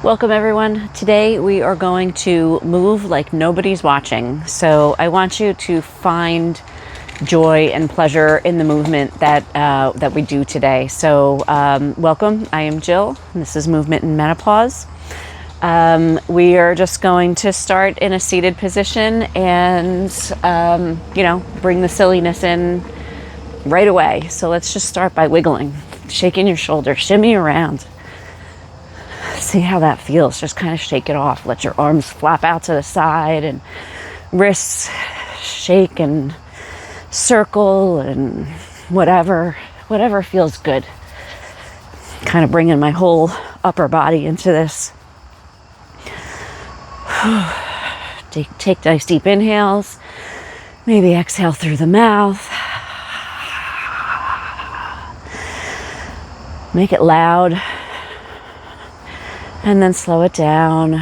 Welcome everyone. Today we are going to move like nobody's watching. So I want you to find joy and pleasure in the movement that we do today. So welcome. I am Jill, and this is Movement in Menopause. We are just going to start in a seated position and bring the silliness in right away. So let's just start by wiggling, shaking your shoulders, shimmy around. See how that feels. Just kind of shake it off. Let your arms flap out to the side and wrists shake and circle and whatever feels good. Kind of bringing my whole upper body into this. Take nice deep inhales. Maybe exhale through the mouth. Make it loud. And then slow it down.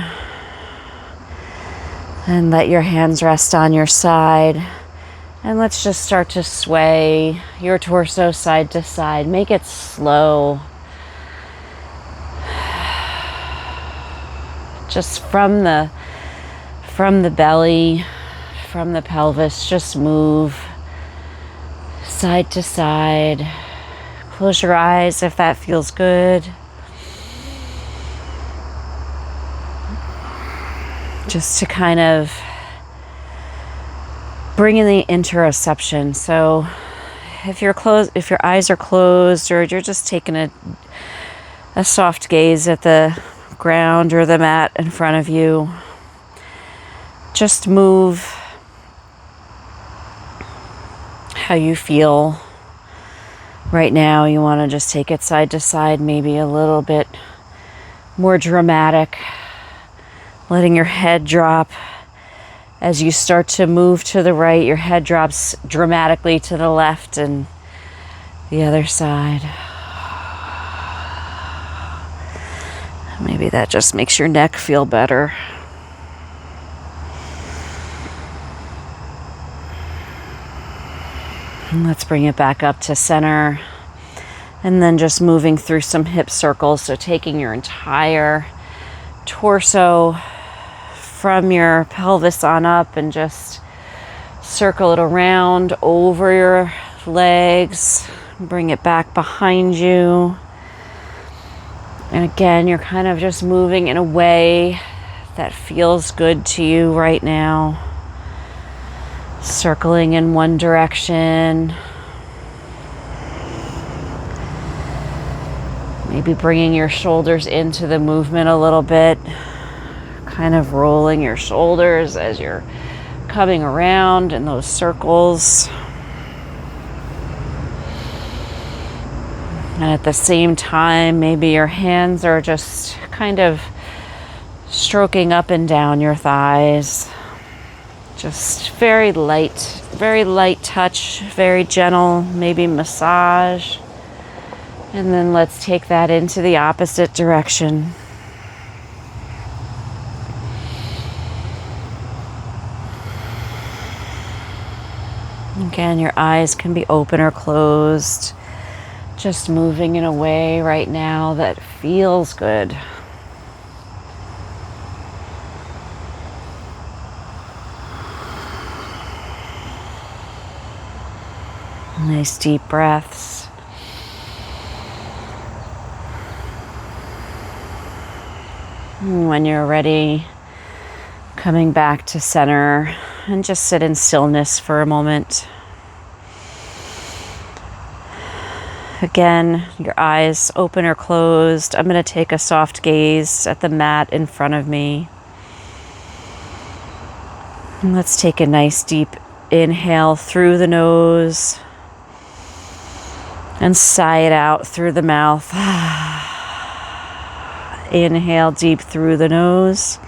And let your hands rest on your side. And let's just start to sway your torso side to side. Make it slow. Just from the belly, from the pelvis, just move side to side. Close your eyes if that feels good. Just to kind of bring in the interoception. So if your eyes are closed, or you're just taking a soft gaze at the ground or the mat in front of you, just move how you feel right now. You want to just take it side to side, maybe a little bit more dramatic. Letting your head drop. As you start to move to the right, your head drops dramatically to the left and the other side. Maybe that just makes your neck feel better. And let's bring it back up to center. And then just moving through some hip circles. So taking your entire torso from your pelvis on up and just circle it around over your legs. Bring it back behind you. And again, you're kind of just moving in a way that feels good to you right now. Circling in one direction. Maybe bringing your shoulders into the movement a little bit. Kind of rolling your shoulders as you're coming around in those circles. And at the same time, maybe your hands are just kind of stroking up and down your thighs. Just very light touch, very gentle, maybe massage. And then let's take that into the opposite direction. Again, your eyes can be open or closed. Just moving in a way right now that feels good. Nice deep breaths. When you're ready, coming back to center and just sit in stillness for a moment. Again, your eyes open or closed. I'm going to take a soft gaze at the mat in front of me. And let's take a nice deep inhale through the nose and sigh it out through the mouth. Inhale deep through the nose.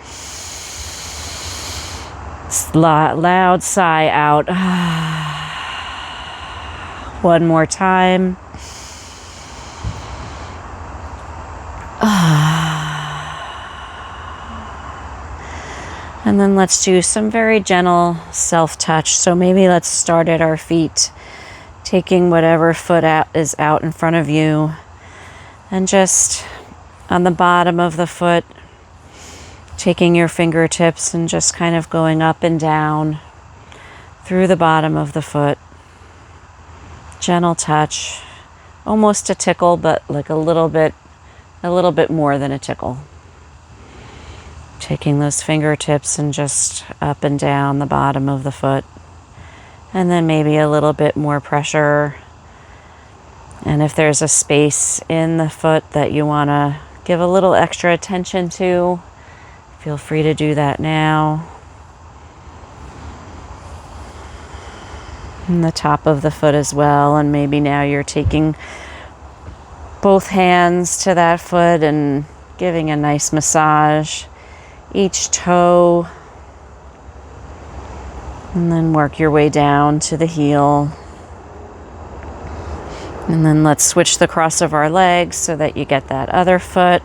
Loud sigh out. One more time. And then let's do some very gentle self-touch. So maybe let's start at our feet, taking whatever foot is out in front of you, and just on the bottom of the foot, Taking your fingertips and just kind of going up and down through the bottom of the foot. Gentle touch, almost a tickle, but like a little bit more than a tickle. Taking those fingertips and just up and down the bottom of the foot. And then maybe a little bit more pressure. And if there's a space in the foot that you want to give a little extra attention to, feel free to do that now. And the top of the foot as well. And maybe now you're taking both hands to that foot and giving a nice massage each toe. And then work your way down to the heel. And then let's switch the cross of our legs so that you get that other foot.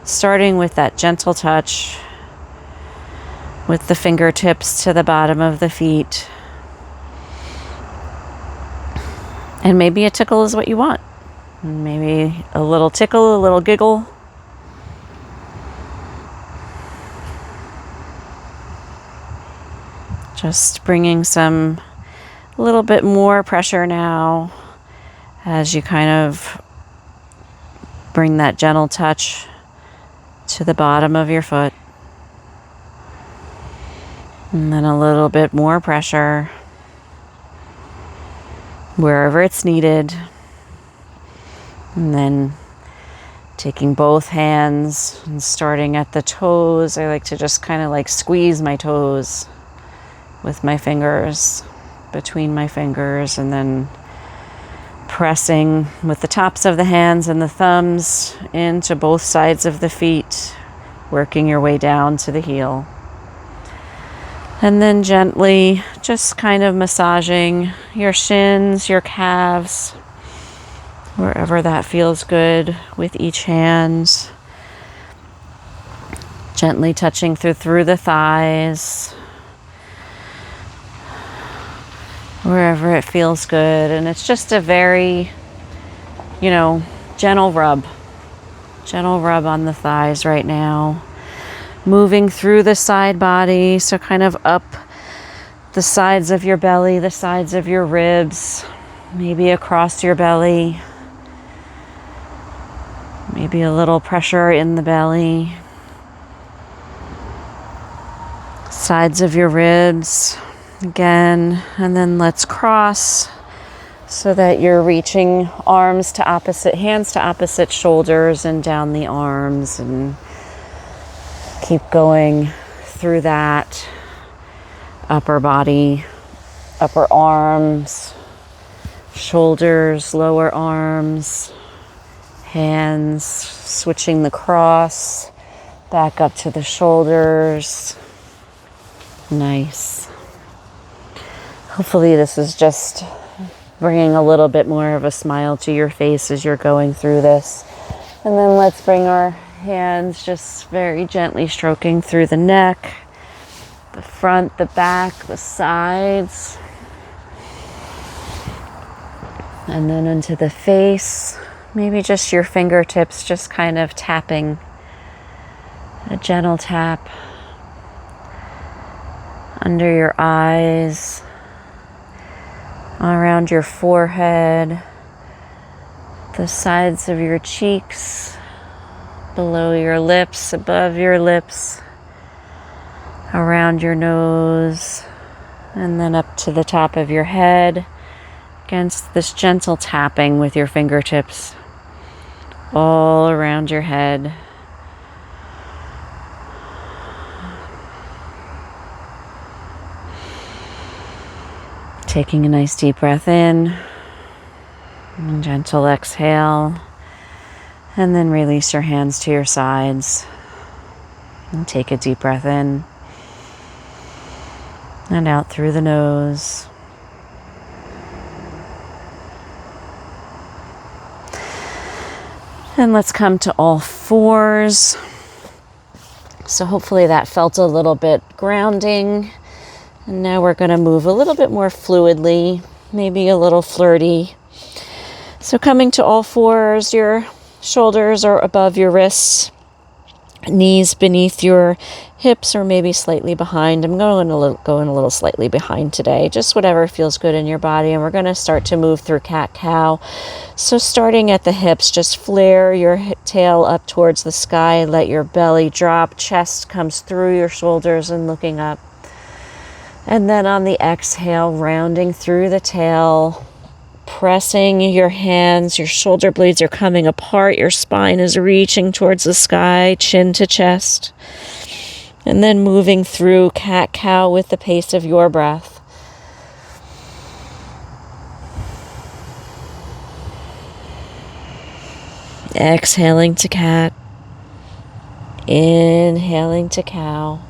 Starting with that gentle touch with the fingertips to the bottom of the feet. And maybe a tickle is what you want. Maybe a little tickle, a little giggle. Just bringing a little bit more pressure now as you kind of bring that gentle touch to the bottom of your foot. And then a little bit more pressure wherever it's needed. And then taking both hands and starting at the toes. I like to just kind of like squeeze my toes with my fingers, between my fingers, and then pressing with the tops of the hands and the thumbs into both sides of the feet, working your way down to the heel. And then gently just kind of massaging your shins, your calves, wherever that feels good with each hand. Gently touching through the thighs, wherever it feels good. And it's just a very, gentle rub on the thighs right now. Moving through the side body, so kind of up the sides of your belly, the sides of your ribs, maybe across your belly, maybe a little pressure in the belly, sides of your ribs again, and then let's cross so that you're reaching hands to opposite shoulders and down the arms, and keep going through that upper body, upper arms, shoulders, lower arms, hands, switching the cross back up to the shoulders. Nice. Hopefully this is just bringing a little bit more of a smile to your face as you're going through this. And then let's bring our hands just very gently stroking through the neck, the front, the back, the sides, and then into the face. Maybe just your fingertips just kind of tapping, a gentle tap under your eyes, around your forehead, the sides of your cheeks, below your lips, above your lips, around your nose, and then up to the top of your head, against this gentle tapping with your fingertips all around your head. Taking a nice deep breath in, and gentle exhale, and then release your hands to your sides and take a deep breath in and out through the nose. And let's come to all fours. So hopefully that felt a little bit grounding. And now we're going to move a little bit more fluidly, maybe a little flirty. So coming to all fours, your shoulders are above your wrists. Knees beneath your hips or maybe slightly behind. I'm going a little slightly behind today, just whatever feels good in your body. And we're going to start to move through cat-cow. So starting at the hips, just flare your tail up towards the sky. Let your belly drop. Chest comes through your shoulders and looking up. And then on the exhale, rounding through the tail, pressing your hands, your shoulder blades are coming apart, your spine is reaching towards the sky, chin to chest. And then moving through cat-cow with the pace of your breath. Exhaling to cat. Inhaling to cow.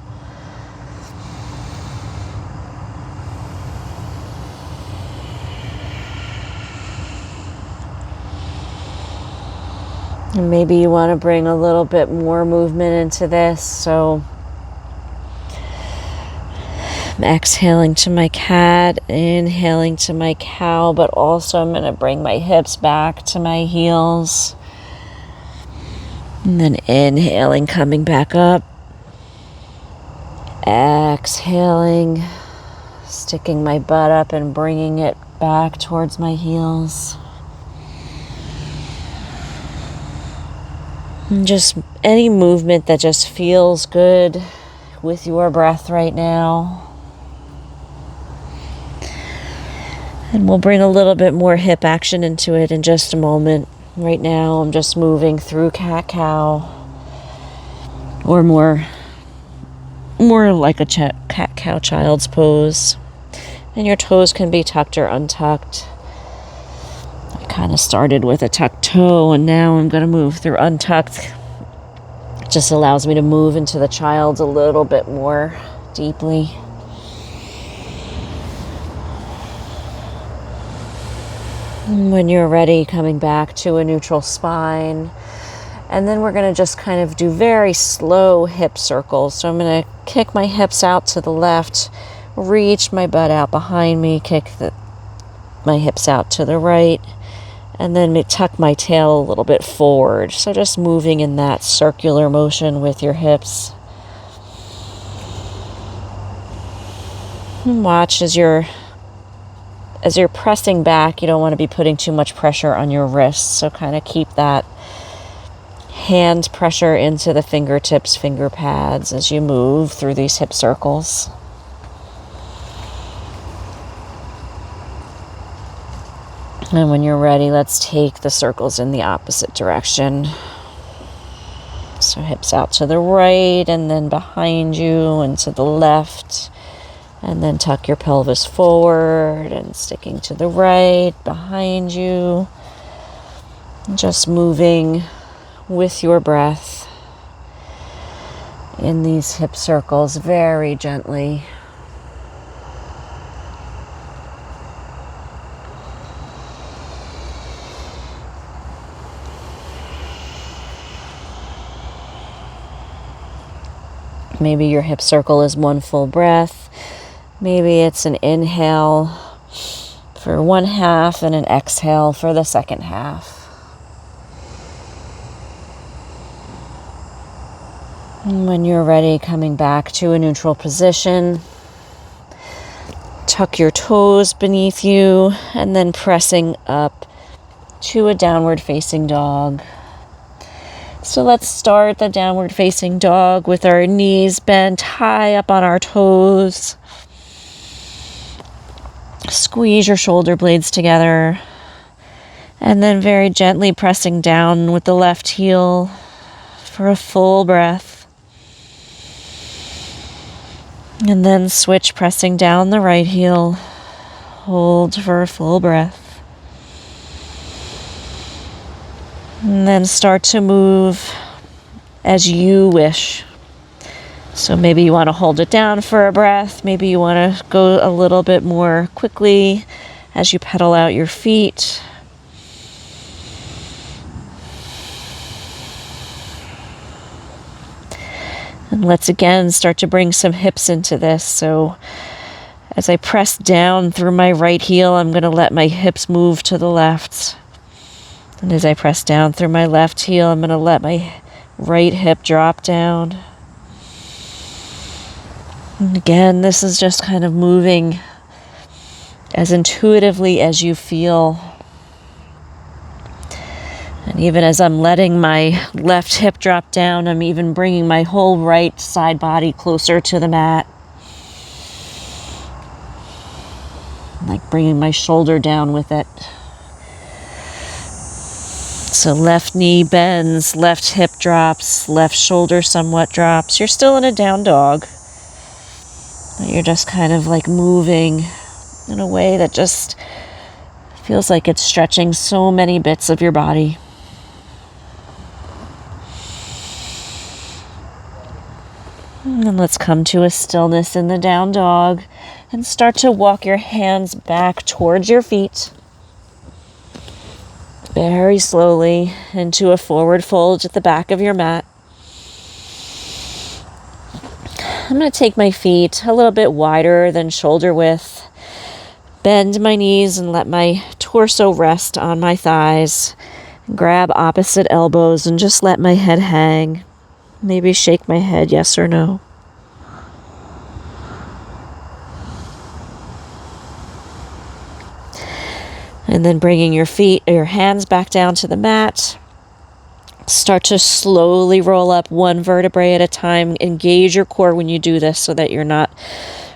And maybe you want to bring a little bit more movement into this. So I'm exhaling to my cat, inhaling to my cow, but also I'm going to bring my hips back to my heels. And then inhaling, coming back up. Exhaling, sticking my butt up and bringing it back towards my heels. And just any movement that just feels good with your breath right now. And we'll bring a little bit more hip action into it in just a moment. Right now I'm just moving through cat-cow, or more like a cat-cow child's pose. And your toes can be tucked or untucked. Kind of started with a tucked toe, and now I'm going to move through untucked. It just allows me to move into the child a little bit more deeply. And when you're ready, coming back to a neutral spine. And then we're going to just kind of do very slow hip circles. So I'm going to kick my hips out to the left, reach my butt out behind me, kick my hips out to the right. And then tuck my tail a little bit forward. So just moving in that circular motion with your hips. And watch as you're pressing back, you don't want to be putting too much pressure on your wrists. So kind of keep that hand pressure into the fingertips, finger pads as you move through these hip circles. And when you're ready, let's take the circles in the opposite direction. So hips out to the right, and then behind you and to the left. And then tuck your pelvis forward and sticking to the right, behind you. Just moving with your breath in these hip circles very gently. Maybe your hip circle is one full breath. Maybe it's an inhale for one half and an exhale for the second half. And when you're ready, coming back to a neutral position, tuck your toes beneath you and then pressing up to a downward facing dog. So let's start the downward facing dog with our knees bent high up on our toes. Squeeze your shoulder blades together. And then very gently pressing down with the left heel for a full breath. And then switch, pressing down the right heel. Hold for a full breath. And then start to move as you wish. So maybe you want to hold it down for a breath. Maybe you want to go a little bit more quickly as you pedal out your feet. And let's again start to bring some hips into this. So as I press down through my right heel, I'm going to let my hips move to the left. And as I press down through my left heel, I'm going to let my right hip drop down. And again, this is just kind of moving as intuitively as you feel. And even as I'm letting my left hip drop down, I'm even bringing my whole right side body closer to the mat. Like bringing my shoulder down with it. So left knee bends, left hip drops, left shoulder somewhat drops. You're still in a down dog. But you're just kind of like moving in a way that just feels like it's stretching so many bits of your body. And then let's come to a stillness in the down dog and start to walk your hands back towards your feet. Very slowly into a forward fold at the back of your mat. I'm going to take my feet a little bit wider than shoulder width. Bend my knees and let my torso rest on my thighs. Grab opposite elbows and just let my head hang. Maybe shake my head yes or no. And then bringing your hands back down to the mat. Start to slowly roll up one vertebrae at a time. Engage your core when you do this so that you're not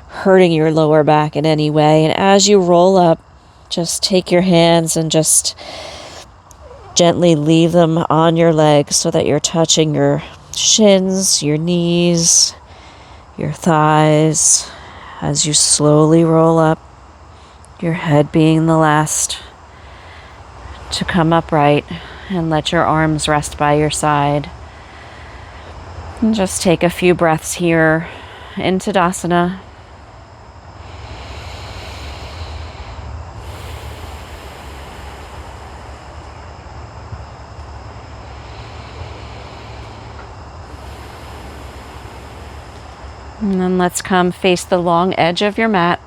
hurting your lower back in any way. And as you roll up, just take your hands and just gently leave them on your legs so that you're touching your shins, your knees, your thighs as you slowly roll up. Your head being the last to come upright, and let your arms rest by your side. And just take a few breaths here in Tadasana. And then let's come face the long edge of your mat.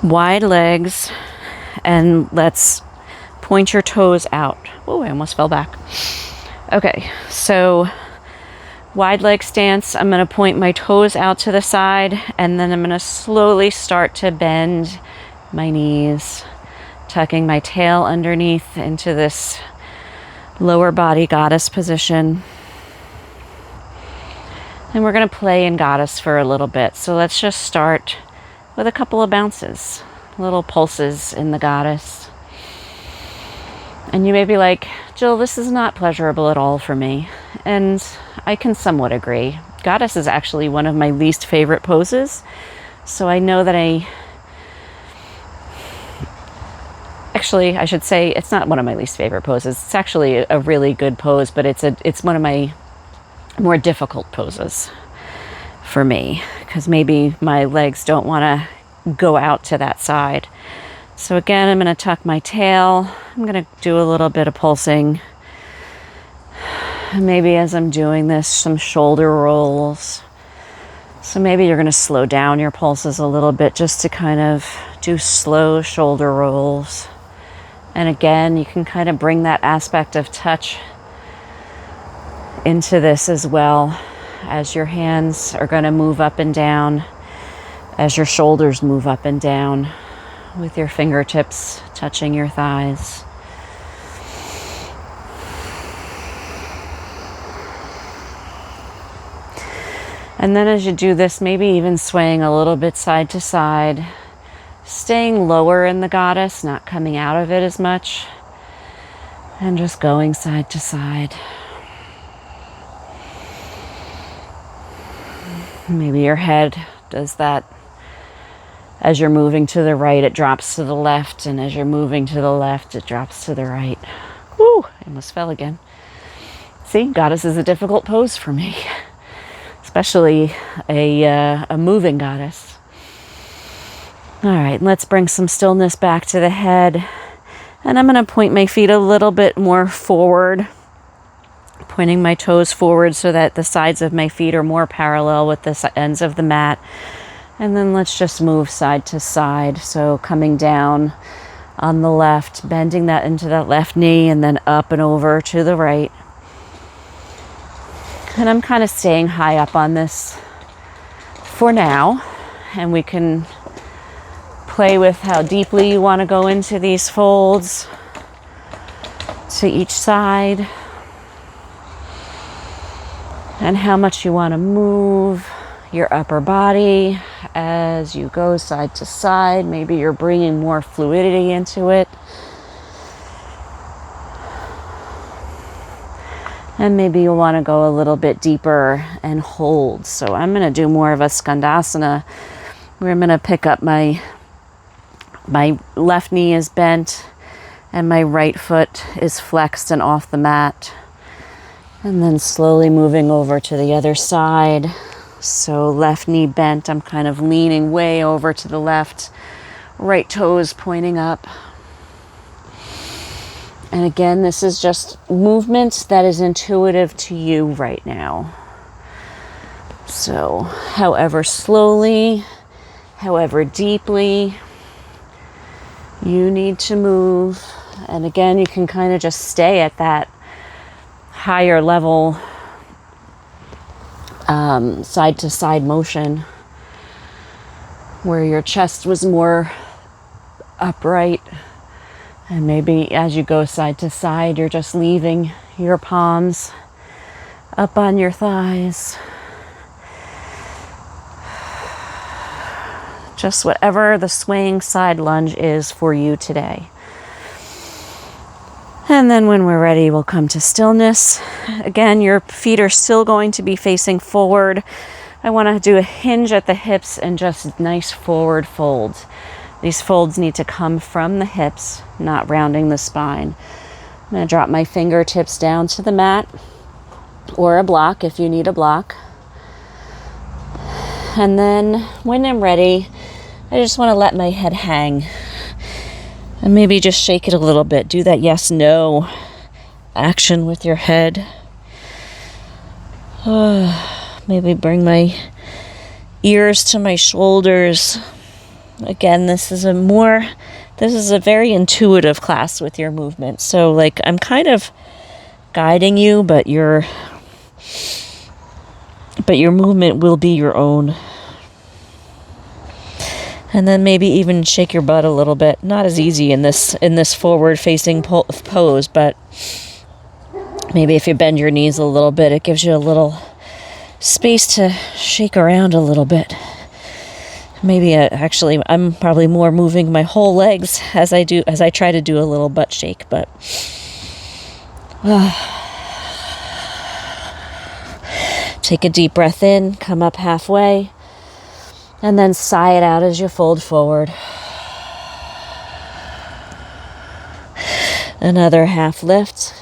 Wide legs, and let's point your toes out. Oh, I almost fell back. Okay, so wide leg stance. I'm going to point my toes out to the side, and then I'm going to slowly start to bend my knees, tucking my tail underneath into this lower body goddess position. And we're going to play in goddess for a little bit. So let's just start with a couple of bounces, little pulses in the goddess. And you may be like, Jill, this is not pleasurable at all for me. And I can somewhat agree. Goddess is actually one of my least favorite poses. So I know that actually, I should say it's not one of my least favorite poses. It's actually a really good pose, but it's one of my more difficult poses for me, because maybe my legs don't want to go out to that side. So again, I'm going to tuck my tail. I'm going to do a little bit of pulsing. Maybe as I'm doing this, some shoulder rolls. So maybe you're going to slow down your pulses a little bit just to kind of do slow shoulder rolls. And again, you can kind of bring that aspect of touch into this as well, as your hands are going to move up and down, as your shoulders move up and down, with your fingertips touching your thighs. And then as you do this, maybe even swaying a little bit side to side, staying lower in the goddess, not coming out of it as much, and just going side to side. Maybe your head does that. As you're moving to the right, it drops to the left, and as you're moving to the left, it drops to the right. Woo! I almost fell again. See, goddess is a difficult pose for me, especially a moving goddess. All right, let's bring some stillness back to the head, and I'm going to point my feet a little bit more forward, pointing my toes forward so that the sides of my feet are more parallel with the ends of the mat. And then let's just move side to side. So coming down on the left, bending that into that left knee, and then up and over to the right. And I'm kind of staying high up on this for now, and we can play with how deeply you want to go into these folds to each side, and how much you want to move your upper body as you go side to side. Maybe you're bringing more fluidity into it. And maybe you'll want to go a little bit deeper and hold. So I'm going to do more of a skandasana, where I'm going to pick up my left knee is bent and my right foot is flexed and off the mat. And then slowly moving over to the other side. So left knee bent, I'm kind of leaning way over to the left, right toes pointing up. And again, this is just movement that is intuitive to you right now. So however slowly, however deeply you need to move. And again, you can kind of just stay at that higher level side to side motion, where your chest was more upright, and maybe as you go side to side, you're just leaving your palms up on your thighs. Just whatever the swaying side lunge is for you today. And then when we're ready, we'll come to stillness. Again, your feet are still going to be facing forward. I want to do a hinge at the hips and just nice forward folds. These folds need to come from the hips, not rounding the spine. I'm going to drop my fingertips down to the mat, or a block if you need a block. And then when I'm ready, I just want to let my head hang. And maybe just shake it a little bit. Do that yes, no action with your head. Maybe bring my ears to my shoulders. Again, this is a very intuitive class with your movement. So like I'm kind of guiding you, but your movement will be your own. And then maybe even shake your butt a little bit. Not as easy in this forward-facing pose, but maybe if you bend your knees a little bit, it gives you a little space to shake around a little bit. Maybe actually, I'm probably more moving my whole legs as I try to do a little butt shake, but take a deep breath in, come up halfway. And then sigh it out as you fold forward. Another half lift.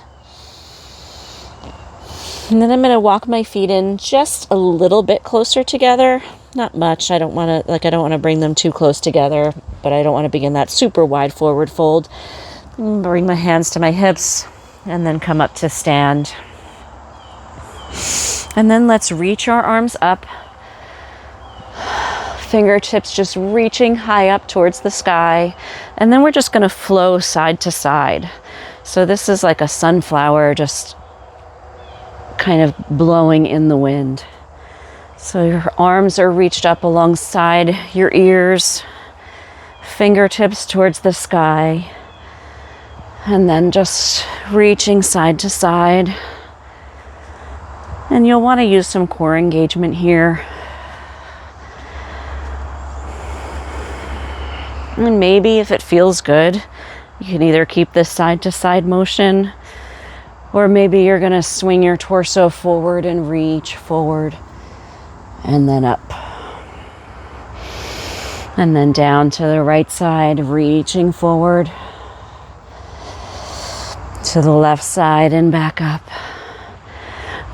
And then I'm going to walk my feet in just a little bit closer together. Not much. I don't want to bring them too close together, but I don't want to be in that super wide forward fold. Bring my hands to my hips and then come up to stand. And then let's reach our arms up. Fingertips just reaching high up towards the sky. And then we're just going to flow side to side. So this is like a sunflower just kind of blowing in the wind. So your arms are reached up alongside your ears, fingertips towards the sky, and then just reaching side to side. And you'll want to use some core engagement here. And maybe if it feels good, you can either keep this side to side motion, or maybe you're going to swing your torso forward and reach forward and then up. And then down to the right side, reaching forward to the left side and back up.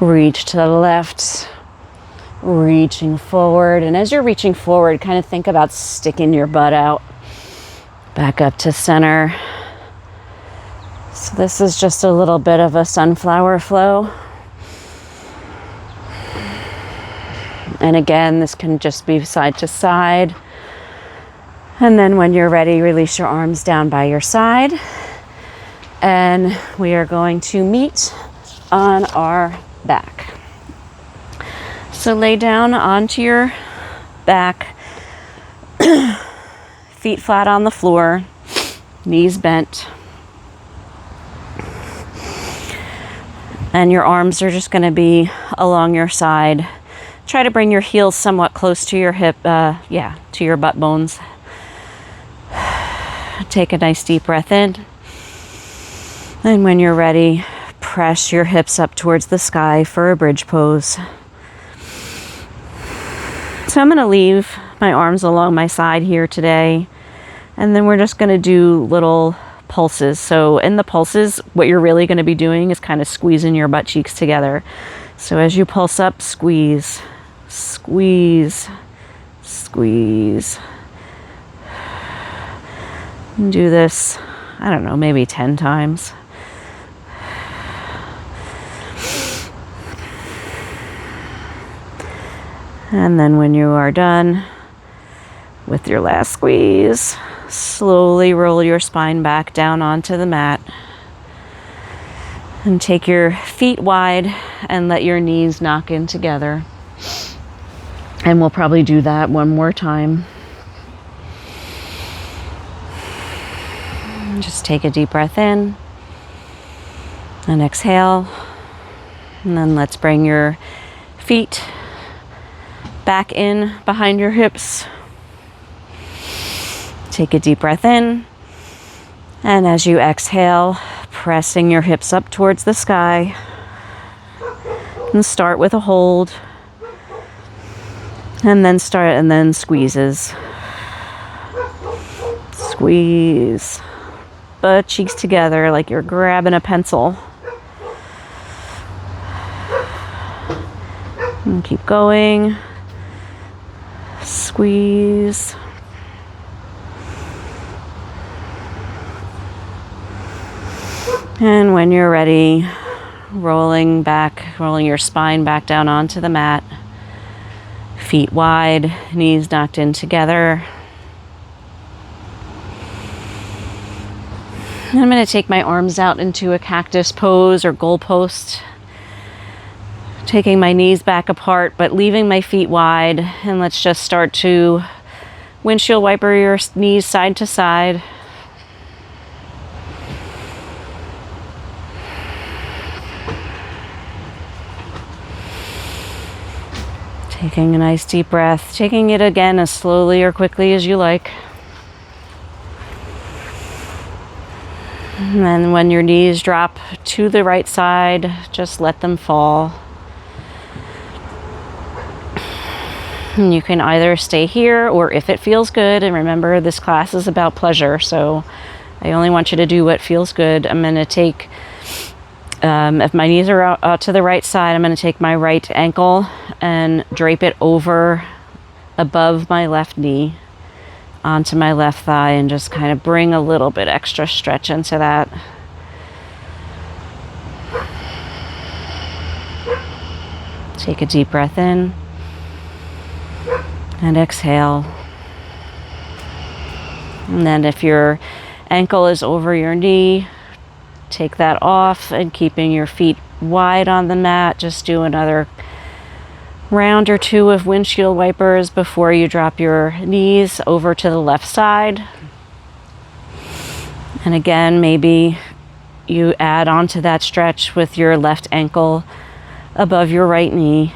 Reach to the left, reaching forward. And as you're reaching forward, kind of think about sticking your butt out. Back up to center. So this is just a little bit of a sunflower flow. And again, this can just be side to side. And then when you're ready, release your arms down by your side. And we are going to meet on our back. So lay down onto your back, feet flat on the floor, knees bent. And your arms are just going to be along your side. Try to bring your heels somewhat close to your hip, to your butt bones. Take a nice deep breath in. And when you're ready, press your hips up towards the sky for a bridge pose. So I'm going to leave my arms along my side here today. And then we're just going to do little pulses. So in the pulses, what you're really going to be doing is kind of squeezing your butt cheeks together. So as you pulse up, squeeze, squeeze, squeeze. And do this, I don't know, maybe 10 times. And then when you are done with your last squeeze, slowly roll your spine back down onto the mat. And take your feet wide and let your knees knock in together. And we'll probably do that one more time. Just take a deep breath in and exhale. And then let's bring your feet back in behind your hips. Take a deep breath in. And as you exhale, pressing your hips up towards the sky. And start with a hold. And then squeezes. Squeeze. Butt cheeks together like you're grabbing a pencil. And keep going. Squeeze. And when you're ready, rolling your spine back down onto the mat. Feet wide, knees knocked in together. I'm going to take my arms out into a cactus pose or goal post. Taking my knees back apart, but leaving my feet wide. And let's just start to windshield wiper your knees side to side. Taking a nice deep breath, taking it again as slowly or quickly as you like. And then when your knees drop to the right side, just let them fall. And you can either stay here or if it feels good, and remember this class is about pleasure, so I only want you to do what feels good. I'm going to take, if my knees are out to the right side, I'm going to take my right ankle and drape it over above my left knee onto my left thigh and just kind of bring a little bit extra stretch into that. Take a deep breath in and exhale. And then if your ankle is over your knee, take that off, and keeping your feet wide on the mat, just do another round or two of windshield wipers before you drop your knees over to the left side. And again, maybe you add on to that stretch with your left ankle above your right knee.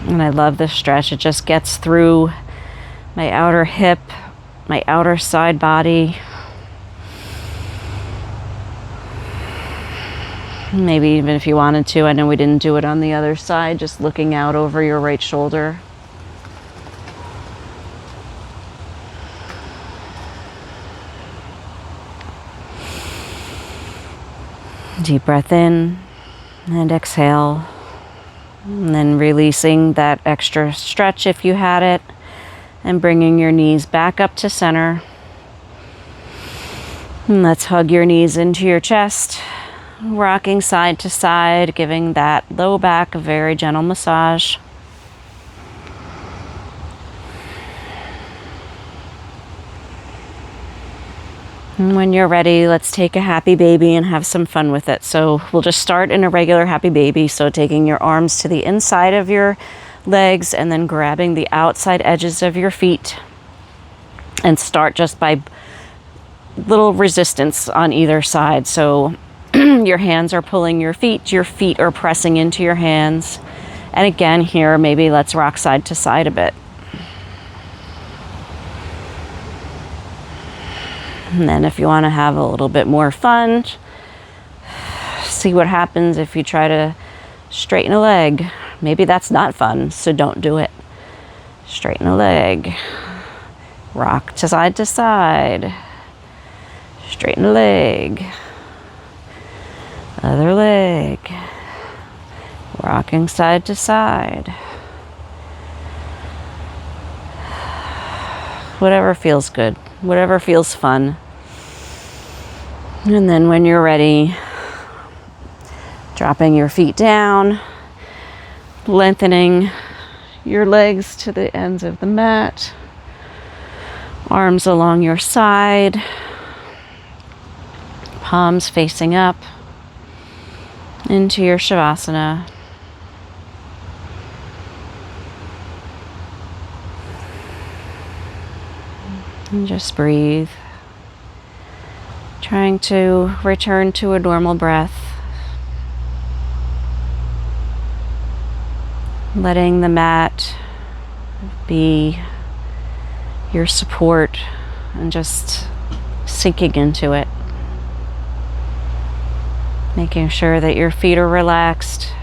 And I love this stretch. It just gets through my outer hip, my outer side body. Maybe even if you wanted to, I know we didn't do it on the other side, just looking out over your right shoulder. Deep breath in and exhale. And then releasing that extra stretch if you had it, and bringing your knees back up to center. And let's hug your knees into your chest, rocking side to side, giving that low back a very gentle massage. And when you're ready, let's take a happy baby and have some fun with it. So we'll just start in a regular happy baby. So taking your arms to the inside of your legs and then grabbing the outside edges of your feet, and start just by little resistance on either side. So your hands are pulling your feet are pressing into your hands. And again, here, maybe let's rock side to side a bit. And then if you want to have a little bit more fun, see what happens if you try to straighten a leg. Maybe that's not fun, so don't do it. Straighten a leg. Rock to side. Straighten a leg. Other leg. Rocking side to side. Whatever feels good. Whatever feels fun. And then when you're ready, dropping your feet down, lengthening your legs to the ends of the mat, arms along your side, palms facing up into your Shavasana. And just breathe. Trying to return to a normal breath. Letting the mat be your support and just sinking into it. Making sure that your feet are relaxed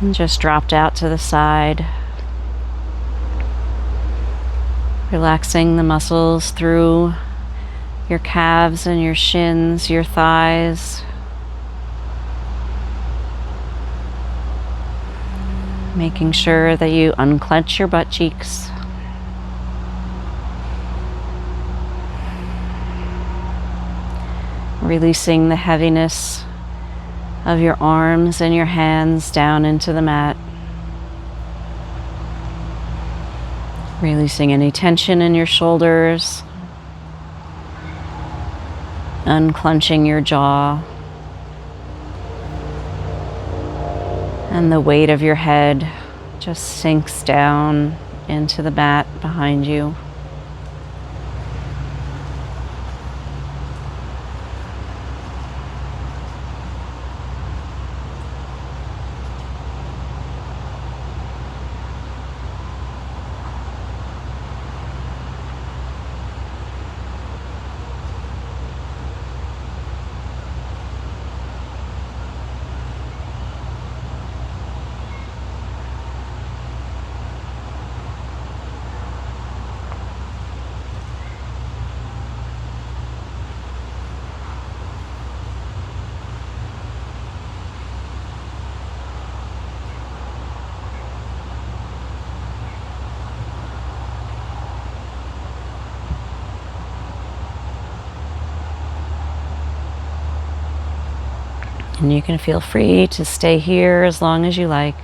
and just dropped out to the side. Relaxing the muscles through your calves and your shins, your thighs. Making sure that you unclench your butt cheeks. Releasing the heaviness of your arms and your hands down into the mat. Releasing any tension in your shoulders. Unclenching your jaw. And the weight of your head just sinks down into the mat behind you. And you can feel free to stay here as long as you like.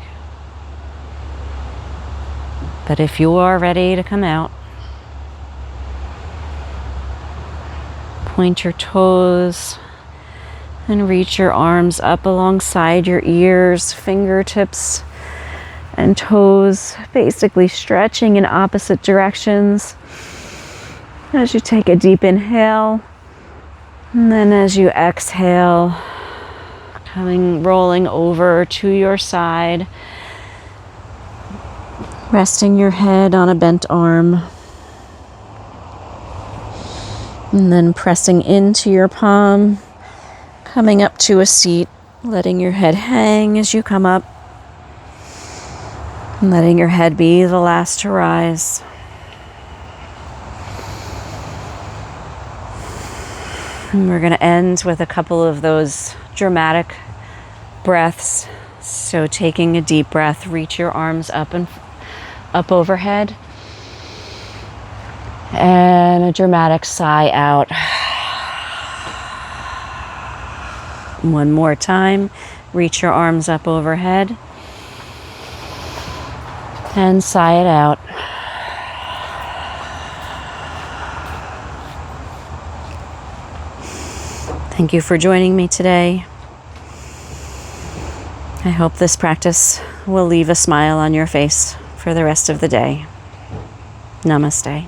But if you are ready to come out, point your toes and reach your arms up alongside your ears, fingertips and toes, basically stretching in opposite directions as you take a deep inhale. And then as you exhale, rolling over to your side, resting your head on a bent arm, and then pressing into your palm, coming up to a seat, letting your head hang as you come up, and letting your head be the last to rise. And we're going to end with a couple of those dramatic breaths. So taking a deep breath, reach your arms up and up overhead. And a dramatic sigh out. One more time. Reach your arms up overhead. And sigh it out. Thank you for joining me today. I hope this practice will leave a smile on your face for the rest of the day. Namaste.